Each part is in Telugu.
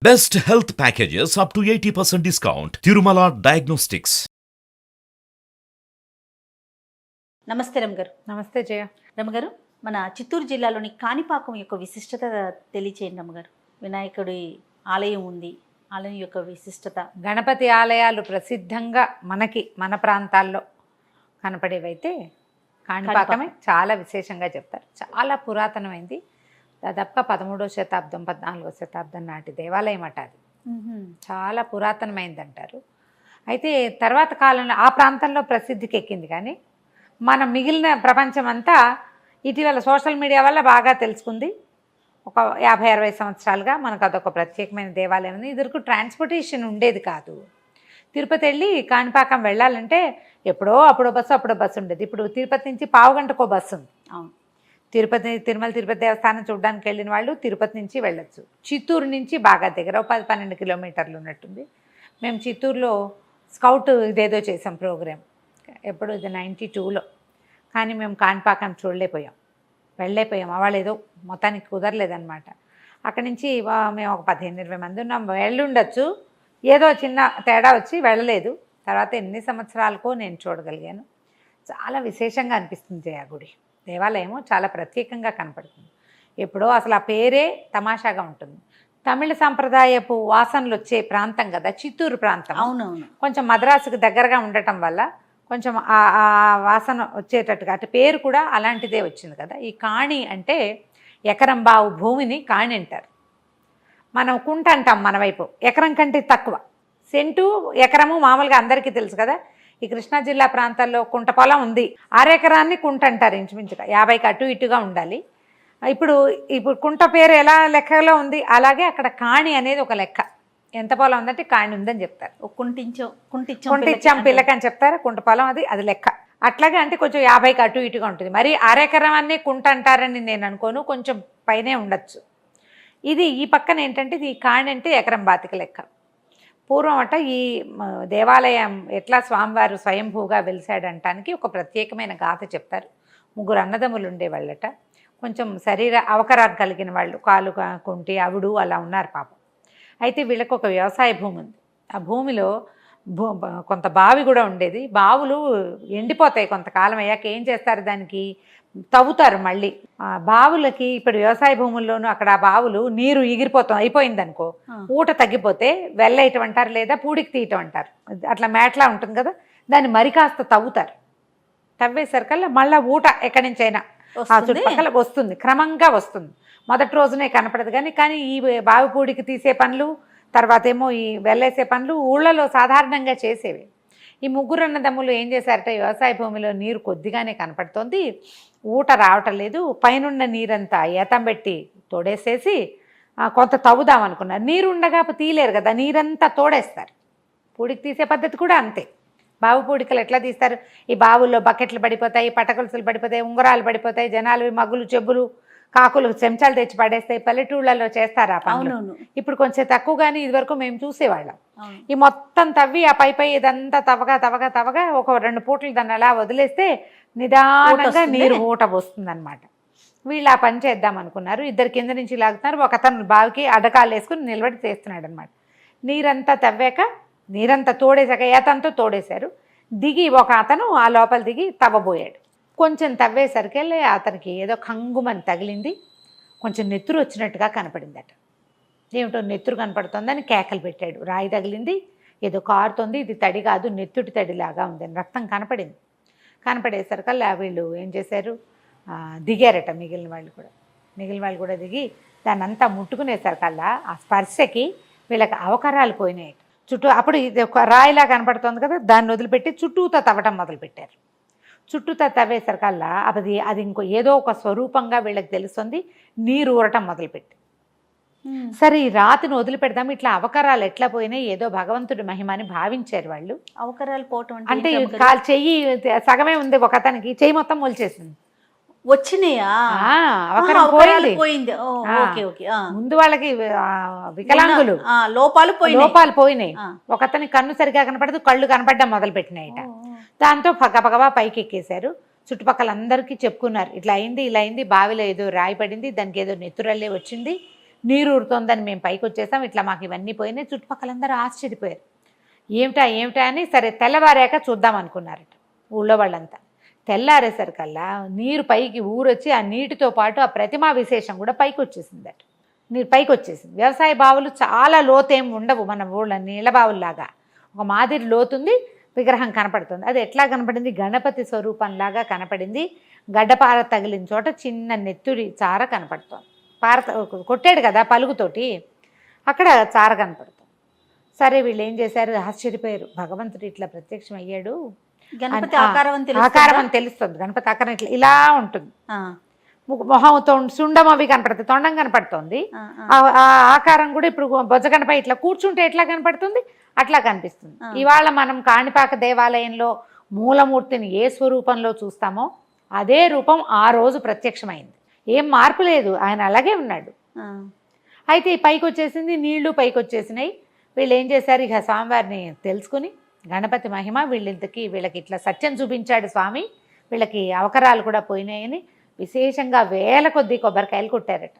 Best health packages up to 80% discount. Tirumala Diagnostics. నమస్తే రమగారు. నమస్తే జయ. రమగారు, మన చిత్తూరు జిల్లాలోని కాణిపాకం యొక్క విశిష్టత తెలియచేయండి రమగారు. వినాయకుడి ఆలయం ఉంది, ఆలయం యొక్క విశిష్టత. గణపతి ఆలయాలు ప్రసిద్ధంగా మన ప్రాంతాల్లో కనపడేవైతే కాణిపాకమే చాలా విశేషంగా చెప్తారు. చాలా పురాతనమైంది, దాదాపుగా 13వ శతాబ్దం 14వ శతాబ్దం నాటి దేవాలయం అట. అది చాలా పురాతనమైంది అంటారు. అయితే తర్వాత కాలంలో ఆ ప్రాంతంలో ప్రసిద్ధికి ఎక్కింది, కానీ మన మిగిలిన ప్రపంచం అంతా ఇటీవల సోషల్ మీడియా వల్ల బాగా తెలుసుకుంది. ఒక 50-60 సంవత్సరాలుగా మనకు అదొక ప్రత్యేకమైన దేవాలయం ఉంది. ఇదివరకు ట్రాన్స్పోర్టేషన్ ఉండేది కాదు. తిరుపతి వెళ్ళి కాణిపాకం వెళ్ళాలంటే అప్పుడో బస్సు ఉండేది. ఇప్పుడు తిరుపతి నుంచి పావుగంటకో బస్సు ఉంది. అవును, తిరుమల తిరుపతి దేవస్థానం చూడడానికి వెళ్ళిన వాళ్ళు తిరుపతి నుంచి వెళ్ళొచ్చు. చిత్తూరు నుంచి బాగా దగ్గర 10-12 కిలోమీటర్లు ఉన్నట్టుంది. మేము చిత్తూరులో స్కౌట్ ఇదేదో చేసాం ప్రోగ్రామ్, ఎప్పుడు ఇది 92లో. కానీ మేము కాణిపాకం వెళ్ళలేకపోయాం. వాళ్ళు ఏదో మొత్తానికి కుదరలేదన్నమాట. అక్కడి నుంచి మేము ఒక 15-20 మంది ఉన్నాం. వెళ్ళుండొచ్చు, ఏదో చిన్న తేడా వచ్చి వెళ్ళలేదు. తర్వాత ఎన్ని సంవత్సరాలకో నేను చూడగలిగాను. చాలా విశేషంగా అనిపిస్తుంది ఆ గుడి. దేవాలయము చాలా ప్రత్యేకంగా కనపడుతుంది. ఎప్పుడో అసలు ఆ పేరే తమాషాగా ఉంటుంది. తమిళ సంప్రదాయపు వాసనలు వచ్చే ప్రాంతం కదా చిత్తూరు ప్రాంతం. అవునవును, కొంచెం మద్రాసుకు దగ్గరగా ఉండటం వల్ల కొంచెం ఆ వాసన వచ్చేటట్టుగా, అటు పేరు కూడా అలాంటిదే వచ్చింది కదా. ఈ కాణి అంటే ఎకరం బావు భూమిని కాణి అంటారు. మనం కుంట అంటాం మన వైపు, ఎకరం కంటే తక్కువ. సెంటు ఎకరము మామూలుగా అందరికీ తెలుసు కదా. ఈ కృష్ణా జిల్లా ప్రాంతాల్లో కుంట పొలం ఉంది, అరెకరాన్ని కుంట అంటారు. ఇంచుమించుగా 50కి అటు ఇటుగా ఉండాలి. ఇప్పుడు కుంట పేరు ఎలా లెక్కలో ఉంది, అలాగే అక్కడ కాణి అనేది ఒక లెక్క. ఎంత పొలం ఉందంటే కాణి ఉందని చెప్తారు. కుంటిచ్చాం పిల్లకి అని చెప్తారు. కుంట పొలం అది లెక్క. అట్లాగే అంటే కొంచెం 50కి అటు ఇటుగా ఉంటుంది. మరి అరెకరాన్ని కుంట అంటారని నేను అనుకోను, కొంచెం పైనే ఉండొచ్చు. ఈ పక్కన ఏంటంటే ఈ కాణి అంటే ఎకరం బాతిక లెక్క. పూర్వం అట ఈ దేవాలయం ఎట్లా స్వామివారు స్వయంభూగా వెలిసాడంటానికి ఒక ప్రత్యేకమైన గాథ చెప్తారు. 3 అన్నదమ్ములు ఉండేవాళ్ళట. కొంచెం శరీర అవకరాలు కలిగిన వాళ్ళు, కాలు కుంటి అవుడు అలా ఉన్నారు పాపం. అయితే వీళ్ళకి ఒక వ్యవసాయ భూమి ఉంది. ఆ భూమిలో కొంత బావి కూడా ఉండేది. బావులు ఎండిపోతాయి కొంతకాలం అయ్యాక. ఏం చేస్తారు, దానికి తవ్వుతారు మళ్ళీ. ఆ బావులకి ఇప్పుడు వ్యవసాయ భూముల్లోనూ అక్కడ ఆ బావులు నీరు అయిపోయింది అనుకో, ఊట తగ్గిపోతే వెళ్ళేయటం అంటారు, లేదా పూడికి తీయటం అంటారు. అట్లా మేట్లా ఉంటుంది కదా, దాన్ని మరి కాస్త తవ్వుతారు. తవ్వేసరికల్లా మళ్ళీ ఊట ఎక్కడి నుంచైనా ఆ చుట్టుపక్కల వస్తుంది, క్రమంగా వస్తుంది. మొదటి రోజునే కనపడదు. కానీ ఈ బావి పూడికి తీసే పనులు, తర్వాత ఏమో ఈ వెళ్ళేసే పనులు ఊళ్ళలో సాధారణంగా చేసేవి. ఈ 3 అన్నదమ్ములు ఏం చేశారట, వ్యవసాయ భూమిలో నీరు కొద్దిగానే కనపడుతోంది, ఊట రావటం లేదు. పైనున్న నీరంతా ఏతం పెట్టి తోడేసేసి కొంత తవ్వుదాం అనుకున్నారు. నీరు ఉండగా తీయలేరు కదా, నీరంతా తోడేస్తారు. పూడికి తీసే పద్ధతి కూడా అంతే. బావి పూడికలు ఎట్లా తీస్తారు, ఈ బావుల్లో బకెట్లు పడిపోతాయి, పటకొలుసులు పడిపోతాయి, ఉంగరాలు పడిపోతాయి, జనాలు మగ్గులు చెబ్బులు కాకులు చెంచాలు తెచ్చి పడేస్తాయి. పల్లెటూళ్ళలో చేస్తారు ఆ పనులు. ఇప్పుడు కొంచెం తక్కువగానే ఇదివరకు మేము చూసేవాళ్ళం. ఈ మొత్తం తవ్వి ఆ పై ఇదంతా తవ్వగా ఒక 2 పూటలు దాన్ని అలా వదిలేస్తే నిదానంగా నీరు ఊట వస్తుంది అనమాట. వీళ్ళు ఆ పని చేద్దాం అనుకున్నారు. 2 కింద నుంచి లాగుతున్నారు, ఒక అతను బావికి అడకాలు వేసుకుని నిలబడి చేస్తున్నాడు అనమాట. నీరంతా తవ్వాక, నీరంతా తోడేసాక ఏతంతో తోడేశారు. ఒక అతను ఆ లోపల దిగి తవ్వబోయాడు. కొంచెం తవ్వేసరికి అతనికి ఏదో కంగుమని తగిలింది, కొంచెం నెత్తురు వచ్చినట్టుగా కనపడిందట. ఏమిటో నెత్తురు కనపడుతుందని కేకలు పెట్టాడు. రాయి తగిలింది, ఏదో కారుతుంది, ఇది తడి కాదు నెత్తుటి తడిలాగా ఉందని రక్తం కనపడింది. కనపడేసరికల్లా వీళ్ళు ఏం చేశారు, దిగారట. మిగిలిన వాళ్ళు కూడా దిగి దాన్ని అంతా ముట్టుకునేసరికల్లా ఆ స్పర్శకి వీళ్ళకి అవకరాలు పోయినాయి చుట్టూ. అప్పుడు ఇది ఒక రాయిలా కనపడుతుంది కదా, దాన్ని వదిలిపెట్టి చుట్టూతో తవ్వటం మొదలుపెట్టారు. చుట్టూతో తవ్వేసరికల్లా అది ఇంకో ఏదో ఒక స్వరూపంగా వీళ్ళకి తెలుస్తుంది. నీరు ఊరటం మొదలుపెట్టి, సరే ఈ రాతిని వదిలిపెడదాం, ఇట్లా అవకరాలు ఎట్లా పోయినాయి, ఏదో భగవంతుడి మహిమ అని భావించారు వాళ్ళు. అవకరాలు పోవటం అంటే చెయ్యి సగమే ఉంది, ఒక అతనికి చెయ్యి మొత్తం మొలిచేసింది. వచ్చినాయా? పోయింది. ముందు వాళ్ళకి వికలాంగులు లోపాలు పోయినాయి. ఒక అతనికి కన్ను సరిగా కనపడదు, కళ్ళు కనపడడం మొదలు పెట్టినాయట. దాంతో పగపగవా పైకి ఎక్కేశారు. చుట్టుపక్కల అందరికీ చెప్పుకున్నారు, ఇలా అయింది బావిలో ఏదో రాయి పడింది, దానికి ఏదో నెత్తురల్లే వచ్చింది, నీరు ఊరుతోందని మేము పైకి వచ్చేసాం, ఇట్లా మాకు ఇవన్నీ పోయినాయి. చుట్టుపక్కలందరూ ఆశ్చర్యపోయారు. ఏమిటా అని. సరే తెల్లవారాక చూద్దాం అనుకున్నారట ఊళ్ళో వాళ్ళంతా. తెల్లారేసరికల్లా నీరు పైకి ఊరొచ్చి ఆ నీటితో పాటు ఆ ప్రతిమా విశేషం కూడా పైకి వచ్చేసిందట. నీరు పైకి వచ్చేసింది. వ్యవసాయ బావులు చాలా లోతేం ఉండవు మన ఊళ్ళ నీళ్ళ బావుల్లాగా, ఒక మాదిరి లోతుంది. విగ్రహం కనపడుతుంది. అది ఎట్లా కనపడింది? గణపతి స్వరూపంలాగా కనపడింది. గడ్డపార తగిలిన చోట చిన్న నెత్తురి చార కనపడుతోంది. కొట్టాడు కదా పలుగుతోటి, అక్కడ చార కనపడుతుంది. సరే వీళ్ళు ఏం చేశారు? ఆశ్చర్యపోయారు. భగవంతుడు ఇట్లా ప్రత్యక్షం అయ్యాడు, గణపతి ఆకారం అని తెలుస్తుంది. గణపతి ఆకారం ఇట్లా ఇలా ఉంటుంది. మొహంతో సుండం అవి కనపడుతుంది, తొండం కనపడుతుంది. ఆ ఆకారం కూడా ఇప్పుడు బొజ్జగణపై ఇట్లా కూర్చుంటే ఎట్లా కనపడుతుంది అట్లా కనిపిస్తుంది. ఇవాళ మనం కాణిపాక దేవాలయంలో మూలమూర్తిని ఏ స్వరూపంలో చూస్తామో అదే రూపం ఆ రోజు ప్రత్యక్షమైంది. ఏం మార్పు లేదు, ఆయన అలాగే ఉన్నాడు. అయితే పైకి వచ్చేసింది, నీళ్లు పైకి వచ్చేసినాయి. వీళ్ళు ఏం చేశారు? ఇక స్వామివారిని తెలుసుకుని గణపతి మహిమ వీళ్ళకి ఇట్లా సత్యం చూపించాడు స్వామి, వీళ్ళకి అవకరాలు కూడా పోయినాయని విశేషంగా వేల కొద్దీ కొబ్బరికాయలు కొట్టారట.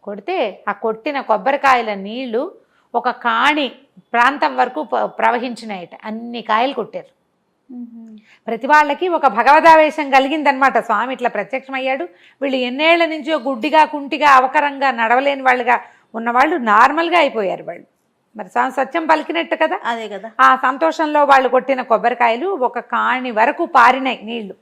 కొడితే ఆ కొట్టిన కొబ్బరికాయల నీళ్లు ఒక కాణి ప్రాంతం వరకు ప్రవహించినాయట. అన్ని కాయలు కొట్టారు. ప్రతి వాళ్ళకి ఒక భగవదావేశం కలిగిందనమాట. స్వామి ఇట్లా ప్రత్యక్షమయ్యాడు. వీళ్ళు ఎన్నేళ్ల నుంచో గుడ్డిగా కుంటిగా అవకరంగా నడవలేని వాళ్ళుగా ఉన్నవాళ్ళు నార్మల్గా అయిపోయారు వాళ్ళు. మరి స్వామి సత్యం పలికినట్టు కదా. అదే కదా. ఆ సంతోషంలో వాళ్ళు కొట్టిన కొబ్బరికాయలు ఒక కాణి వరకు పారినాయి నీళ్లు.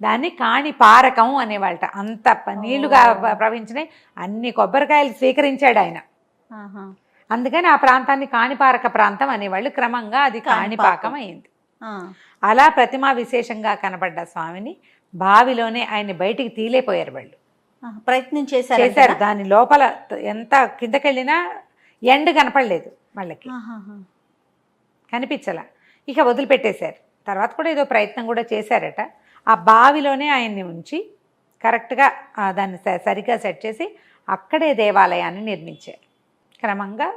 దాన్ని కాణి పారకం అనేవాళ్ళట. అంత నీళ్లుగా ప్రవహించినాయి. అన్ని కొబ్బరికాయలు స్వీకరించాడు ఆయన. అందుకని ఆ ప్రాంతాన్ని కాణిపారక ప్రాంతం అనేవాళ్ళు. క్రమంగా అది కాణిపాకం అయింది. అలా ప్రతిమా విశేషంగా కనబడ్డ స్వామిని బావిలోనే ఆయన బయటికి తీలేపోయారు వాళ్ళు. ప్రయత్నం చేశారు. దాని లోపల ఎంత కిందకెళ్ళినా ఎండ కనపడలేదు వాళ్ళకి, కనిపించలా. ఇక వదిలిపెట్టేశారు. తర్వాత కూడా ఏదో ప్రయత్నం కూడా చేశారట. ఆ బావిలోనే ఆయన్ని ఉంచి కరెక్ట్గా దాన్ని సరిగ్గా సెట్ చేసి అక్కడే దేవాలయాన్ని నిర్మించారు. క్రమంగా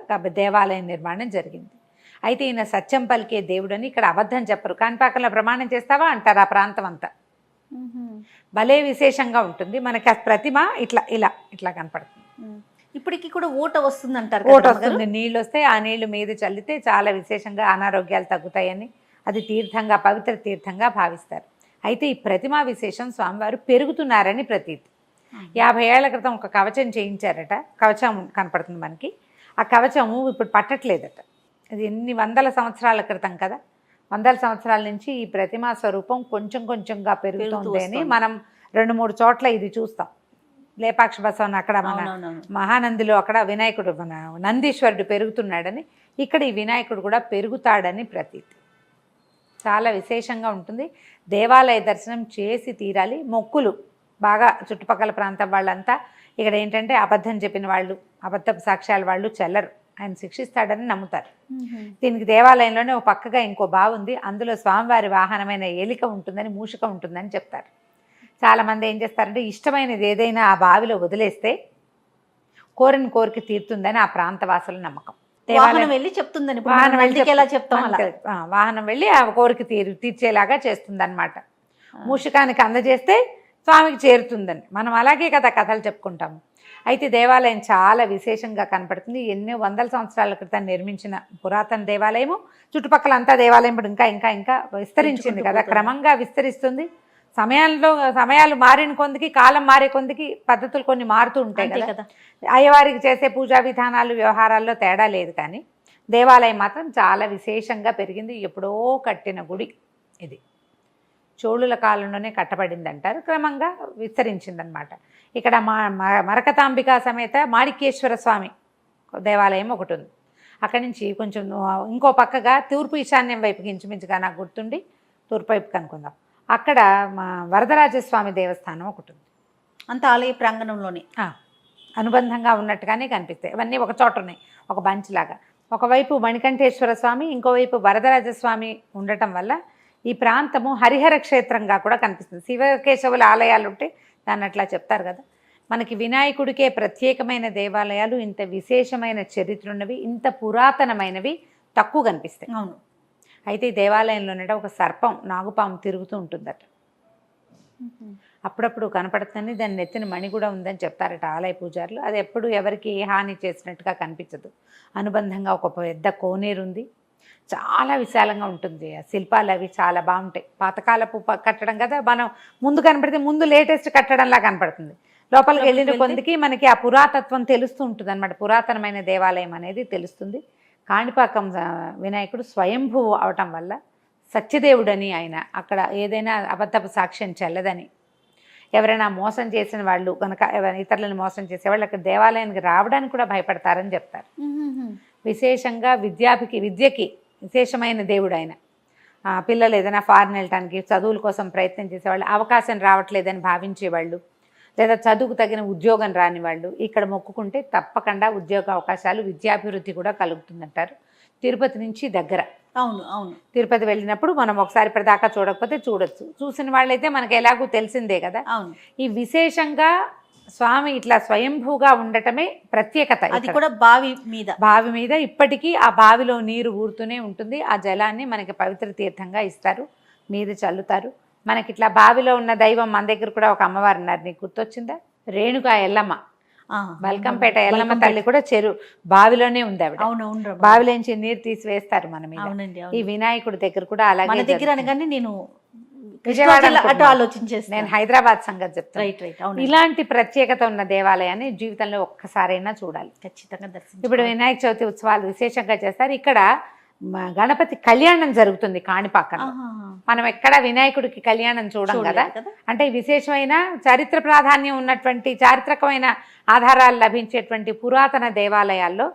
దేవాలయం నిర్మాణం జరిగింది. అయితే ఈయన సత్యం పలికే దేవుడని ఇక్కడ అబద్ధం చెప్పరు. కాణిపాకంలో ప్రమాణం చేస్తావా అంటారు. ఆ ప్రాంతం అంతా భలే విశేషంగా ఉంటుంది. మనకి ఆ ప్రతిమ ఇట్లా ఇలా ఇట్లా కనపడుతుంది. ఇప్పటికి కూడా ఊట వస్తుంది అంటారు. ఊట వస్తుంది. నీళ్ళు వస్తే ఆ నీళ్లు మీద చల్లితే చాలా విశేషంగా అనారోగ్యాలు తగ్గుతాయని అది తీర్థంగా, పవిత్ర తీర్థంగా భావిస్తారు. అయితే ఈ ప్రతిమా విశేషం స్వామివారు పెరుగుతున్నారని ప్రతీతి. 50 ఏళ్ల క్రితం ఒక కవచం చేయించారట. కవచం కనపడుతుంది మనకి. ఆ కవచము ఇప్పుడు పట్టట్లేదట. అది ఎన్ని వందల సంవత్సరాల క్రితం కదా. వందల సంవత్సరాల నుంచి ఈ ప్రతిమా స్వరూపం కొంచెం కొంచెంగా పెరుగుతుంది అని మనం 2-3 చోట్ల ఇది చూస్తాం. లేపాక్ష బసవన్ అక్కడ, మన మహానందిలో అక్కడ వినాయకుడు, మన నందీశ్వరుడు పెరుగుతున్నాడని, ఇక్కడ ఈ వినాయకుడు కూడా పెరుగుతాడని ప్రతీతి. చాలా విశేషంగా ఉంటుంది. దేవాలయ దర్శనం చేసి తీరాలి. మొక్కులు బాగా చుట్టుపక్కల ప్రాంతం వాళ్ళంతా ఇక్కడ ఏంటంటే అబద్ధం చెప్పిన వాళ్ళు, అబద్ధపు సాక్ష్యాల వాళ్ళు చెల్లరు, ఆయన శిక్షిస్తాడని నమ్ముతారు. దీనికి దేవాలయంలోనే ఒక పక్కగా ఇంకో బావుంది. అందులో స్వామివారి వాహనమైన ఏలిక ఉంటుందని, మూషిక ఉంటుందని చెప్తారు. చాలామంది ఏం చేస్తారంటే ఇష్టమైనది ఏదైనా ఆ బావిలో వదిలేస్తే కోరిన కోరిక తీరుతుందని ఆ ప్రాంతవాసుల నమ్మకం. వాహనం వెళ్ళి చెప్తుందని, వాహనం వెళ్ళి ఆ కోరిక తీర్చేలాగా చేస్తుంది అనమాట. మూషికానికి అందజేస్తే స్వామికి చేరుతుందని మనం అలాగే కదా కథలు చెప్పుకుంటాము. అయితే దేవాలయం చాలా విశేషంగా కనపడుతుంది. ఎన్నో వందల సంవత్సరాల క్రితం నిర్మించిన పురాతన దేవాలయము. చుట్టుపక్కల అంతా దేవాలయం ఇప్పుడు ఇంకా ఇంకా విస్తరించింది కదా, క్రమంగా విస్తరిస్తుంది. సమయాలు మారిన కొందికి, కాలం మారే కొందికి పద్ధతులు కొన్ని మారుతూ ఉంటాయి కదా. అయ్యవారికి చేసే పూజా విధానాలు, వ్యవహారాల్లో తేడా లేదు. కానీ దేవాలయం మాత్రం చాలా విశేషంగా పెరిగింది. ఎప్పుడో కట్టిన గుడి ఇది. చోళుల కాలంలోనే కట్టబడింది అంటారు. క్రమంగా విస్తరించిందనమాట. ఇక్కడ మరకతాంబికా సమేత మాణిక్యేశ్వర స్వామి దేవాలయం ఒకటి ఉంది. అక్కడి నుంచి కొంచెం ఇంకో పక్కగా తూర్పు ఈశాన్యం వైపుకి ఇంచుమించుగా నాకు గుర్తుండి తూర్పు వైపుకి అనుకుందాం. అక్కడ మా వరదరాజస్వామి దేవస్థానం ఒకటి ఉంది. అంత ఆలయ ప్రాంగణంలోనే అనుబంధంగా ఉన్నట్టుగానే కనిపిస్తాయి. ఇవన్నీ ఒక చోట ఉన్నాయి, ఒక బంచ్ లాగా. ఒకవైపు మణికంఠేశ్వర స్వామి, ఇంకోవైపు వరదరాజస్వామి ఉండటం వల్ల ఈ ప్రాంతము హరిహర క్షేత్రంగా కూడా కనిపిస్తుంది. శివకేశవుల ఆలయాలు ఉంటే దాన్ని అట్లా చెప్తారు కదా. మనకి వినాయకుడికే ప్రత్యేకమైన దేవాలయాలు, ఇంత విశేషమైన చరిత్ర ఉన్నవి, ఇంత పురాతనమైనవి తక్కువ కనిపిస్తాయి. అవును. అయితే ఈ దేవాలయంలోనే ఒక సర్పం, నాగుపాము తిరుగుతూ ఉంటుందట. అప్పుడప్పుడు కనపడుతుంది, దాని నెత్తిన మణి కూడా ఉందని చెప్తారట ఆలయ పూజారులు. అది ఎప్పుడు ఎవరికి ఏ హాని చేసినట్టుగా కనిపించదు. అనుబంధంగా ఒక పెద్ద కోనేరు ఉంది, చాలా విశాలంగా ఉంటుంది. ఆ శిల్పాలు అవి చాలా బాగుంటాయి. పాతకాలపు కట్టడం కదా, మనం ముందు కనపడితే ముందు లేటెస్ట్ కట్టడంలా కనపడుతుంది. లోపలికి వెళ్ళిన కొందికి మనకి ఆ పురాతత్వం తెలుస్తూ ఉంటుంది అనమాట. పురాతనమైన దేవాలయం అనేది తెలుస్తుంది. కాణిపాకం వినాయకుడు స్వయంభువు అవటం వల్ల సత్యదేవుడని ఆయన, అక్కడ ఏదైనా అబద్ధపు సాక్ష్యం చెల్లదని, ఎవరైనా మోసం చేసిన వాళ్ళు కనుక, ఇతరులను మోసం చేసేవాళ్ళు అక్కడ దేవాలయానికి రావడానికి కూడా భయపడతారని చెప్తారు. విశేషంగా విద్యకి విశేషమైన దేవుడు ఆయన. పిల్లలు ఏదైనా ఫారెన్ వెళ్ళటానికి చదువుల కోసం ప్రయత్నం చేసేవాళ్ళు, అవకాశం రావట్లేదని భావించేవాళ్ళు, లేదా చదువుకు తగిన ఉద్యోగం రాని వాళ్ళు ఇక్కడ మొక్కుకుంటే తప్పకుండా ఉద్యోగ అవకాశాలు, విద్యాభివృద్ధి కూడా కలుగుతుందంటారు. తిరుపతి నుంచి దగ్గర. అవును అవును. తిరుపతి వెళ్ళినప్పుడు మనం ఒకసారి ఇప్పటిదాకా చూడకపోతే చూడొచ్చు. చూసిన వాళ్ళైతే మనకి ఎలాగూ తెలిసిందే కదా. అవును. ఈ విశేషంగా స్వామి ఇట్లా స్వయంభూగా ఉండటమే ప్రత్యేకత. అది కూడా బావి మీద ఇప్పటికీ ఆ బావిలో నీరు ఊరుతూనే ఉంటుంది. ఆ జలాన్ని మనకి పవిత్ర తీర్థంగా ఇస్తారు, మీద చల్లుతారు. మనకి ఇట్లా బావిలో ఉన్న దైవం మన దగ్గర కూడా ఒక అమ్మవారు ఉన్నారు, నీకు గుర్తొచ్చిందా? రేణుకా ఎల్లమ్మ, బల్కంపేట ఎల్లమ్మ తల్లి కూడా బావిలోనే ఉంది ఆవిడ. బావిలోంచి నీరు తీసివేస్తారు మన మీద. ఈ వినాయకుడి దగ్గర కూడా అలాగే దగ్గర అనగానే నేను విజయవాడ అటు ఆలోచించేసి నేను హైదరాబాద్ సంగతి చెప్తాను. ఇలాంటి ప్రత్యేకత ఉన్న దేవాలయాన్ని జీవితంలో ఒక్కసారైనా చూడాలి, ఖచ్చితంగా దర్శనం. ఇప్పుడు వినాయక చవితి ఉత్సవాలు విశేషంగా చేస్తారు. ఇక్కడ గణపతి కళ్యాణం జరుగుతుంది కాణిపాకం. మనం ఎక్కడ వినాయకుడికి కళ్యాణం చూడం కదా. అంటే విశేషమైన చరిత్ర ప్రాధాన్యం ఉన్నటువంటి, చారిత్రకమైన ఆధారాలు లభించేటువంటి పురాతన దేవాలయాల్లో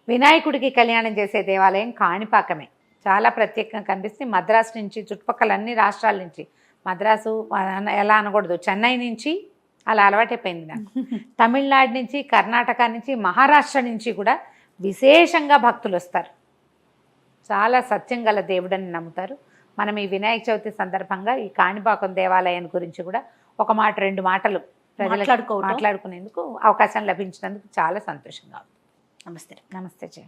వినాయకుడికి కళ్యాణం చేసే దేవాలయం కాణిపాకమే. చాలా ప్రత్యేకంగా కనిపిస్తుంది. మద్రాసు నుంచి, చుట్టుపక్కల అన్ని రాష్ట్రాల నుంచి, మద్రాసు ఎలా అనకూడదు, చెన్నై నుంచి అలా అలవాటైపోయింది నాకు. తమిళనాడు నుంచి, కర్ణాటక నుంచి, మహారాష్ట్ర నుంచి కూడా విశేషంగా భక్తులు వస్తారు. చాలా సత్యం గల దేవుడని నమ్ముతారు. మనం ఈ వినాయక చవితి సందర్భంగా ఈ కాణిపాకం దేవాలయం గురించి కూడా ఒక మాట, రెండు మాటలు ప్రజలకు మాట్లాడుకునేందుకు అవకాశం లభించినందుకు చాలా సంతోషంగా ఉంది. నమస్తే. నమస్తే జయ.